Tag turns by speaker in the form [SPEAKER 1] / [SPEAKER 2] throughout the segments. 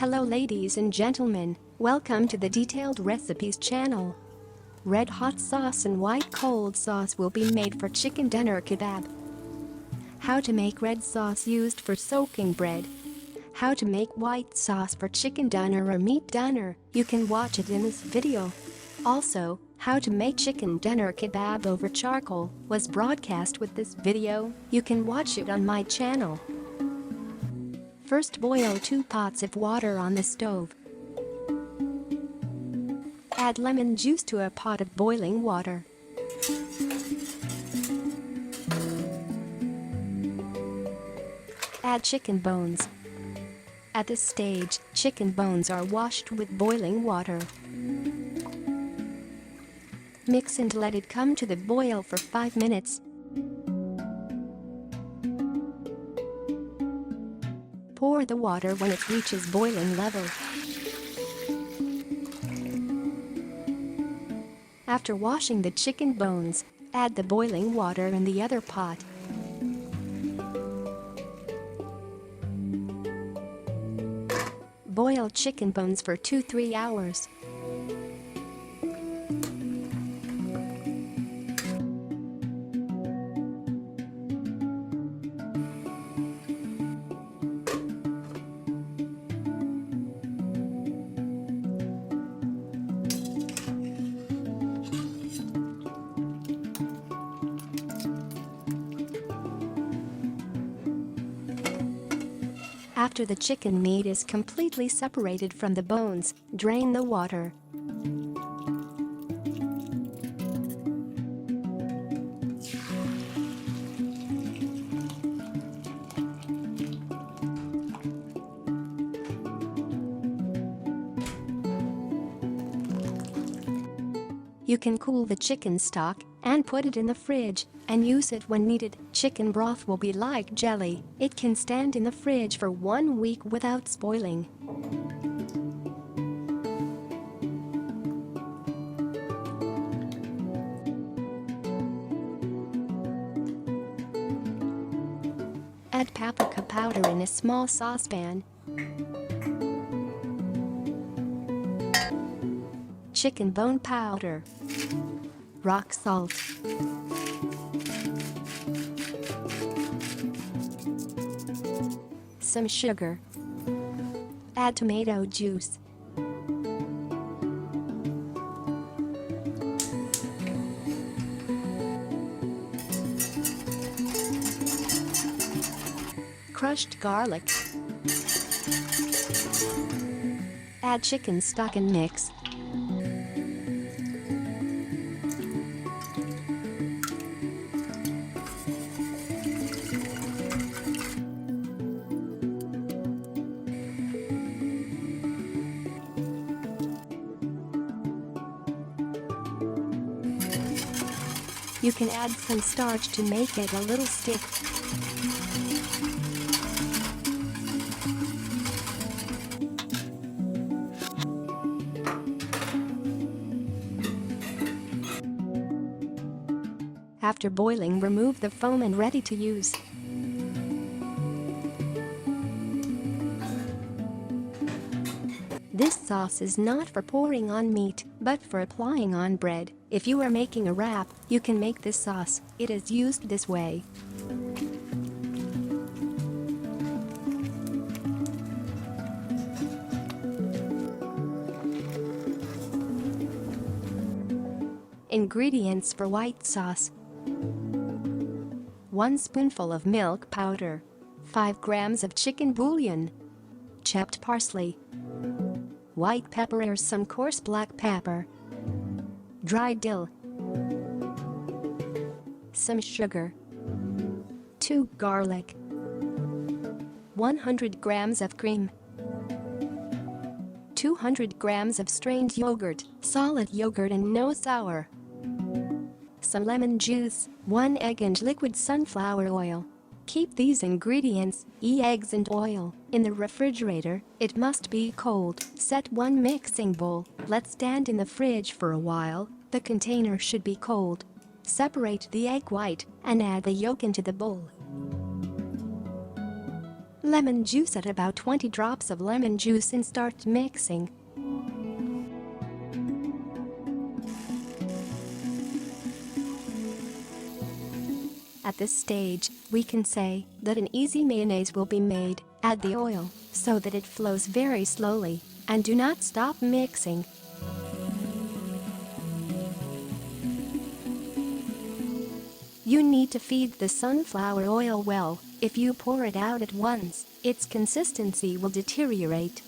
[SPEAKER 1] Hello ladies and gentlemen, welcome to the Detailed Recipes channel. Red hot sauce and white cold sauce will be made for chicken doner kebab. How to make red sauce used for soaking bread. How to make white sauce for chicken doner or meat doner, you can watch it in this video. Also, how to make chicken doner kebab over charcoal was broadcast with this video, you can watch it on my channel. First boil 2 pots of water on the stove. Add lemon juice to a pot of boiling water. Add chicken bones. At this stage, chicken bones are washed with boiling water. Mix and let it come to the boil for 5 minutes. Pour the water when it reaches boiling level. After washing the chicken bones, add the boiling water in the other pot. Boil chicken bones for 2-3 hours. After the chicken meat is completely separated from the bones, drain the water. You can cool the chicken stock and put it in the fridge and use it when needed. Chicken broth will be like jelly. It can stand in the fridge for 1 week without spoiling. Add paprika powder in a small saucepan. Chicken bone powder. Rock salt. Some sugar. Add tomato juice. Crushed garlic. Add chicken stock and mix. You can add some starch to make it a little stiff. After boiling, remove the foam and ready to use. This sauce is not for pouring on meat, but for applying on bread. If you are making a wrap, you can make this sauce. It is used this way. Ingredients for white sauce: 1 spoonful of milk powder, 5 grams of chicken bouillon, chopped parsley, white pepper or some coarse black pepper, dried dill, some sugar, 2 garlic, 100 grams of cream, 200 grams of strained yogurt, solid yogurt and no sour, some lemon juice, 1 egg and liquid sunflower oil. Keep these ingredients, eggs and oil, in the refrigerator. It must be cold. Set 1 mixing bowl, let stand in the fridge for a while. The container should be cold. Separate the egg white and add the yolk into the bowl. Lemon juice. Add about 20 drops of lemon juice and start mixing. At this stage, we can say that an easy mayonnaise will be made. Add the oil so that it flows very slowly and do not stop mixing. You need to feed the sunflower oil well. If you pour it out at once, its consistency will deteriorate.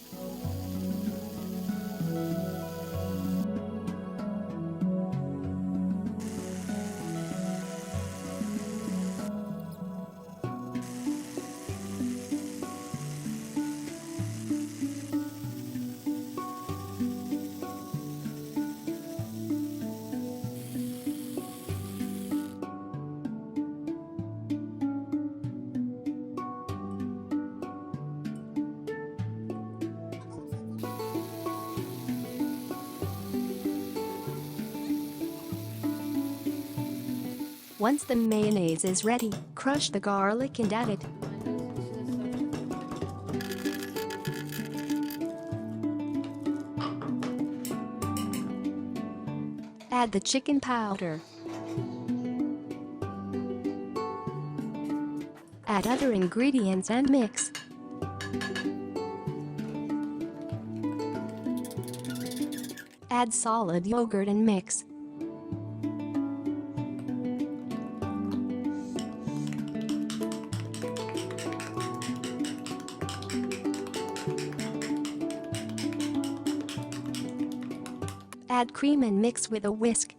[SPEAKER 1] Once the mayonnaise is ready, crush the garlic and add it. Add the chicken powder. Add other ingredients and mix. Add solid yogurt and mix. Add cream and mix with a whisk.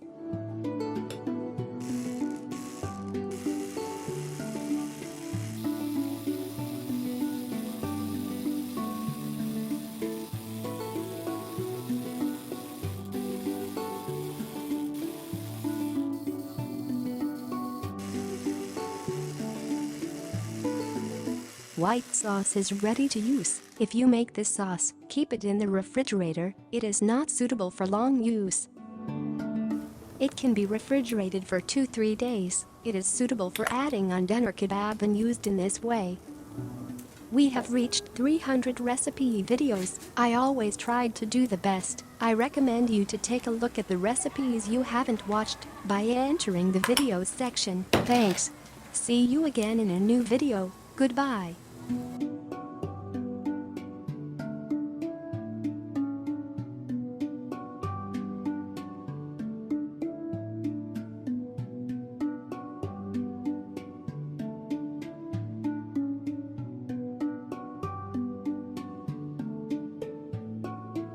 [SPEAKER 1] White sauce is ready to use. If you make this sauce, keep it in the refrigerator. It is not suitable for long use. It can be refrigerated for 2-3 days. It is suitable for adding on doner kebab and used in this way. We have reached 300 recipe videos. I always tried to do the best. I recommend you to take a look at the recipes you haven't watched by entering the videos section. Thanks. See you again in a new video. Goodbye.